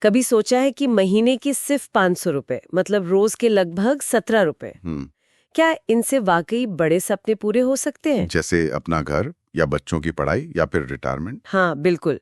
कभी सोचा है कि महीने की सिर्फ 500 रुपए, मतलब रोज के लगभग 17 रुपए, क्या इनसे वाकई बड़े सपने पूरे हो सकते हैं? जैसे अपना घर या बच्चों की पढ़ाई या फिर रिटायरमेंट? हाँ, बिल्कुल।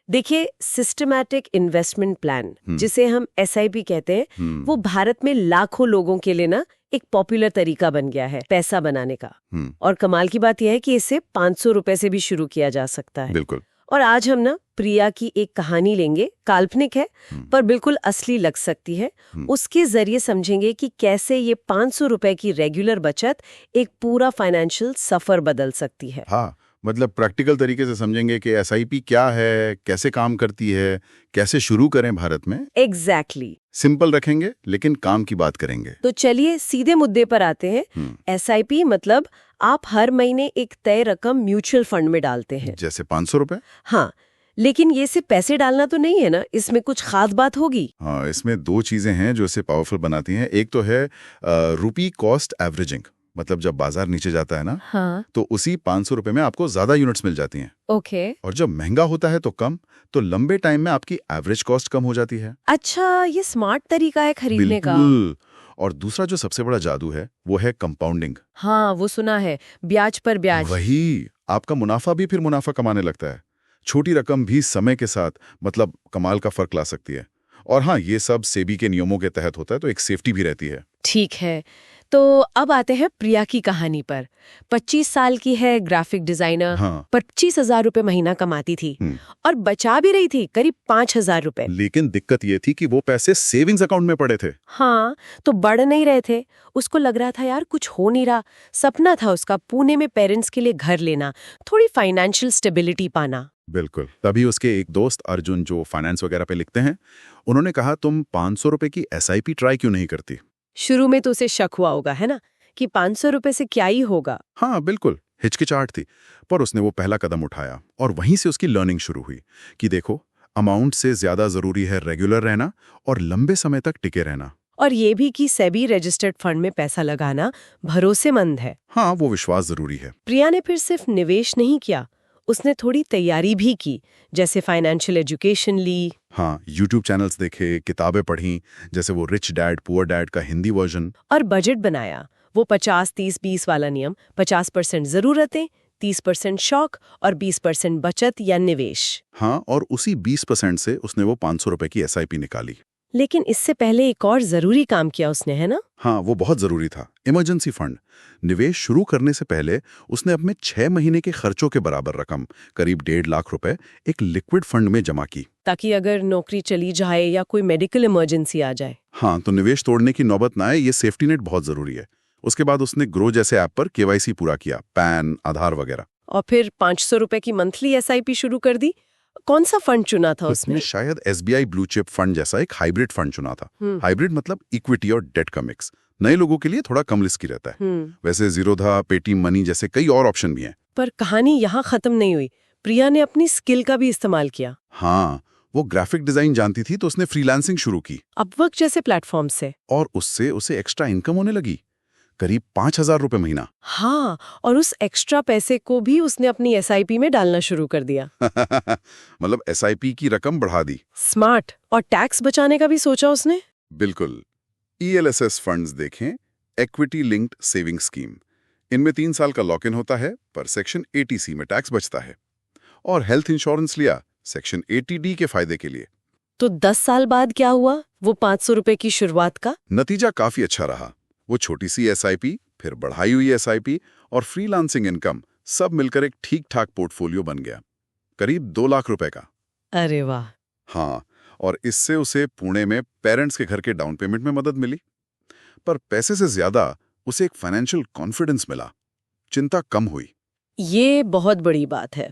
देखिए, सिस्टमैटिक इन्वेस्टमेंट प्लान, जिसे हम एसआईपी कहते हैं, वो भारत में लाखों लोगों के लिए ना एक पॉपुलर तरीका बन गया है पैसा बनाने का। और कमाल की बात यह है कि इसे 500 रुपए से भी शुरू किया जा सकता है। बिल्कुल। और आज हम ना प्रिया की एक कहानी लेंगे, काल्पनिक है पर बिल्कुल असली लग सकती है। उसके जरिए समझेंगे कि कैसे ये 500 रुपए की रेगुलर बचत एक पूरा फाइनेंशियल सफर बदल सकती है। हाँ, मतलब प्रैक्टिकल तरीके से समझेंगे कि एसआईपी क्या है, कैसे काम करती है, कैसे शुरू करें भारत में। एग्जैक्टली। सिंपल रखेंगे लेकिन काम की बात करेंगे। तो चलिए सीधे मुद्दे पर आते हैं। एसआईपी मतलब आप हर महीने एक तय रकम म्यूचुअल फंड में डालते हैं। जैसे 500 रुपए? हाँ, लेकिन ये सिर्फ पैसे डालना तो नहीं है ना, इसमें कुछ खास बात होगी। हाँ, इसमें दो चीजें हैं जो इसे पावरफुल बनाती हैं। एक तो है रुपी कॉस्ट एवरेजिंग, मतलब जब बाजार नीचे जाता है ना, हाँ, तो उसी 500 रुपए में आपको ज्यादा यूनिट्स मिल जाती हैं। ओके। और जब महंगा होता है तो कम, तो लंबे टाइम में आपकी एवरेज कॉस्ट कम हो जाती है। अच्छा, ये स्मार्ट तरीका है खरीदने का। बिल्कुल। और दूसरा जो सबसे बड़ा जादू है वो है कंपाउंडिंग। हाँ, वो सुना है, ब्याज पर ब्याज। वही, आपका मुनाफा भी फिर मुनाफा कमाने लगता है। छोटी रकम भी समय के साथ मतलब कमाल का फर्क ला सकती है। और हाँ, ये सब सेबी के नियमों के तहत होता है, तो एक सेफ्टी भी रहती है। ठीक है, तो अब आते हैं प्रिया की कहानी पर। 25 साल की है, ग्राफिक डिजाइनर। हाँ। 25,000 रुपए महीना कमाती थी और बचा भी रही थी करीब 5,000 रुपए। लेकिन दिक्कत ये थी कि वो पैसे सेविंग्स अकाउंट में पड़े थे। हाँ, तो बढ़ नहीं रहे थे। उसको लग रहा था यार कुछ हो नहीं रहा। सपना था उसका पुणे में पेरेंट्स के लिए घर लेना, थोड़ी फाइनेंशियल स्टेबिलिटी पाना। बिल्कुल। तभी उसके एक दोस्त अर्जुन, जो फाइनेंस वगैरह पे लिखते हैं, उन्होंने कहा तुम 500 रुपए की एसआईपी ट्राई क्यों नहीं करती। शुरू में तो उसे शक हुआ होगा, है ना, कि 500 रुपए से क्या ही होगा। हाँ बिल्कुल, हिचकिचाहट थी। पर उसने वो पहला कदम उठाया और वहीं से उसकी लर्निंग शुरू हुई कि देखो, अमाउंट से ज्यादा जरूरी है रेगुलर रहना और लंबे समय तक टिके रहना। और ये भी कि सेबी रजिस्टर्ड फंड में पैसा लगाना भरोसेमंद है। हाँ, वो विश्वास जरूरी है। प्रिया ने फिर सिर्फ निवेश नहीं किया, उसने थोड़ी तैयारी भी की, जैसे फाइनेंशियल एजुकेशन ली। हाँ, यूट्यूब चैनल्स देखे, किताबें पढ़ी, जैसे वो रिच डैड पुअर डैड का हिंदी वर्जन। और बजट बनाया, वो 50-30-20 वाला नियम। 50% जरूरतें, 30% शौक और 20% बचत या निवेश। हाँ, और उसी 20% से उसने वो 500 रुपए की एसआईपी निकाली। लेकिन इससे पहले एक और जरूरी काम किया उसने, है ना? हाँ, वो बहुत जरूरी था, इमरजेंसी फंड। निवेश शुरू करने से पहले उसने अपने 6 महीने के खर्चों के बराबर रकम, करीब 1.5 लाख रुपए, एक लिक्विड फंड में जमा की, ताकि अगर नौकरी चली जाए या कोई मेडिकल इमरजेंसी आ जाए। हाँ, तो निवेश तोड़ने की नौबत ना आए, ये सेफ्टी नेट बहुत जरूरी है। उसके बाद उसने ग्रो जैसे ऐप पर केवाईसी पूरा किया, पैन, आधार वगैरह। और फिर 500 रुपए की मंथली एसआईपी शुरू कर दी। कौन सा फंड चुना था उसने? उसने शायद एसबीआई ब्लू चिप फंड जैसा एक हाइब्रिड फंड चुना था। हाइब्रिड मतलब इक्विटी और डेट का मिक्स। नए लोगों के लिए थोड़ा कम रिस्की रहता है। वैसे जीरोधा, पेटीएम मनी जैसे कई और ऑप्शन भी हैं। पर कहानी यहाँ खत्म नहीं हुई। प्रिया ने अपनी स्किल का भी इस्तेमाल किया। हाँ, वो ग्राफिक डिजाइन जानती थी, तो उसने फ्रीलांसिंग शुरू की। अपवर्क जैसे प्लेटफॉर्म से। और उससे उसे एक्स्ट्रा इनकम होने लगी, करीब 5,000 रुपए महीना। हाँ, और उस एक्स्ट्रा पैसे को भी उसने अपनी एसआईपी में डालना शुरू कर दिया। मतलब एसआईपी की रकम बढ़ा दी। स्मार्ट। और टैक्स बचाने का भी सोचा उसने। बिल्कुल। ईएलएसएस फंड्स देखें, इक्विटी लिंक्ड सेविंग स्कीम। इनमें 3 साल का लॉक इन होता है, पर सेक्शन 80C में टैक्स बचता है। और हेल्थ इंश्योरेंस लिया सेक्शन 80D के फायदे के लिए। तो 10 साल बाद क्या हुआ वो 500 रुपए की शुरुआत का? नतीजा काफी अच्छा रहा। वो छोटी सी एसआईपी, फिर बढ़ाई हुई एसआईपी और फ्रीलांसिंग इनकम, सब मिलकर एक ठीक ठाक पोर्टफोलियो बन गया, करीब 2 लाख रुपए का। अरे वाह। हाँ, और इससे उसे पुणे में पेरेंट्स के घर के डाउन पेमेंट में मदद मिली। पर पैसे से ज्यादा उसे एक फाइनेंशियल कॉन्फिडेंस मिला, चिंता कम हुई। ये बहुत बड़ी बात है।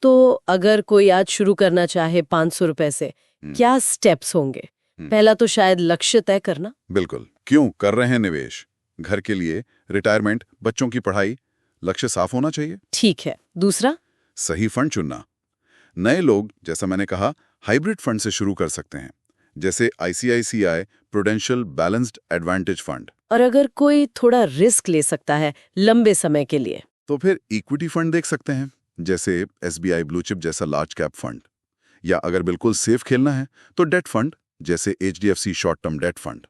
तो अगर कोई आज शुरू करना चाहे 500 रुपए से, क्या स्टेप्स होंगे? पहला तो शायद लक्ष्य तय करना। बिल्कुल। क्यों कर रहे हैं निवेश? घर के लिए, रिटायरमेंट, बच्चों की पढ़ाई, लक्ष्य साफ होना चाहिए। ठीक है। दूसरा? सही फंड चुनना। नए लोग, जैसा मैंने कहा, हाइब्रिड फंड से शुरू कर सकते हैं, जैसे ICICI prudential balanced advantage fund. और अगर कोई थोड़ा रिस्क ले सकता है लंबे समय के लिए, तो फिर इक्विटी फंड देख सकते हैं, जैसे एसबीआई ब्लू चिप जैसा लार्ज कैप फंड। या अगर बिल्कुल सेफ खेलना है तो डेट फंड, जैसे HDFC short term debt fund.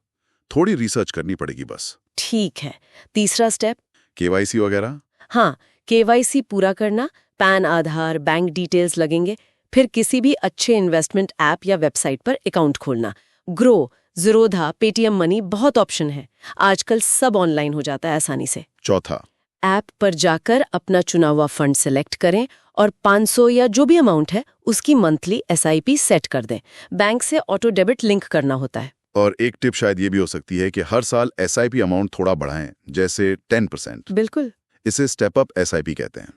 थोड़ी रिसर्च करनी पड़ेगी बस। ठीक है। तीसरा स्टेप? KYC वगैरह? हाँ, KYC पूरा करना, पैन, आधार, बैंक डिटेल्स लगेंगे। फिर किसी भी अच्छे इन्वेस्टमेंट ऐप या वेबसाइट पर अकाउंट खोलना। ग्रो, ज़ीरोधा, पेटीएम मनी, बहुत ऑप्शन है। आजकल सब ऑनलाइन हो जाता है आसानी से। चौथा? ऐप पर जाकर अपना चुना हुआ फंड सेलेक्ट करें और 500 या जो भी अमाउंट है उसकी मंथली SIP सेट कर दें। बैंक से ऑटो डेबिट लिंक करना होता है। और एक टिप शायद ये भी हो सकती है कि हर साल SIP अमाउंट थोड़ा बढ़ाएं, जैसे 10%। बिल्कुल। इसे स्टेप अप SIP कहते हैं।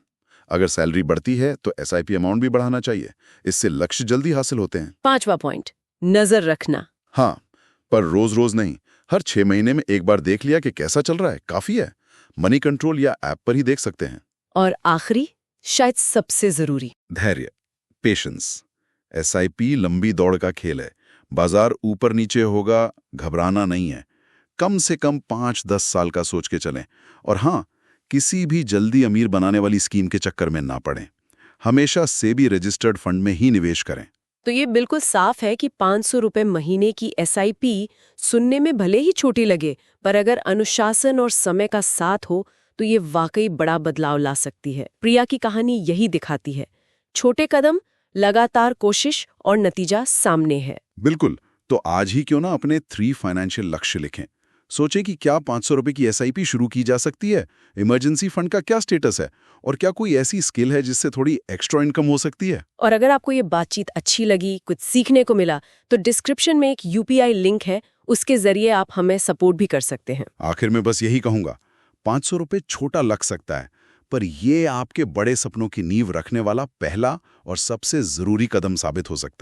अगर सैलरी बढ़ती है तो SIP अमाउंट भी बढ़ाना चाहिए। इससे लक्ष्य जल्दी हासिल होते हैं। 5वां पॉइंट, नजर रखना। हाँ, पर रोज रोज नहीं, हर 6 महीने में एक बार देख लिया कि कैसा चल रहा है, काफी है। मनी कंट्रोल या ऐप पर ही देख सकते हैं। और आखिरी, शायद सबसे जरूरी, धैर्य, पेशेंस। SIP लंबी दौड़ का खेल है। बाजार ऊपर नीचे होगा, घबराना नहीं है। कम से कम 5-10 साल का सोच के चलें। और हाँ, किसी भी जल्दी अमीर बनाने वाली स्कीम के चक्कर में ना पड़ें। हमेशा सेबी रजिस्टर्ड फंड में ही निवेश करें। तो ये बिल्कुल साफ है कि 500 रुपए महीने की SIP सुनने में भले ही छोटी लगे, पर अगर अनुशासन और समय का साथ हो तो ये वाकई बड़ा बदलाव ला सकती है। प्रिया की कहानी यही दिखाती है। छोटे कदम, लगातार कोशिश और नतीजा सामने है। बिल्कुल। तो आज ही क्यों ना अपने 3 फाइनेंशियल लक्ष्य लिखें। सोचें कि क्या 500 रुपए की SIP शुरू की जा सकती है, इमरजेंसी फंड का क्या स्टेटस है, और क्या कोई ऐसी स्किल है जिससे थोड़ी एक्स्ट्रा इनकम हो सकती है। और अगर आपको ये बातचीत अच्छी लगी, कुछ सीखने को मिला, तो डिस्क्रिप्शन में एक UPI लिंक है, उसके जरिए आप हमें सपोर्ट भी कर सकते हैं। आखिर में बस यही कहूंगा, 500 रुपए छोटा लग सकता है, पर ये आपके बड़े सपनों की नींव रखने वाला पहला और सबसे जरूरी कदम साबित हो सकता है।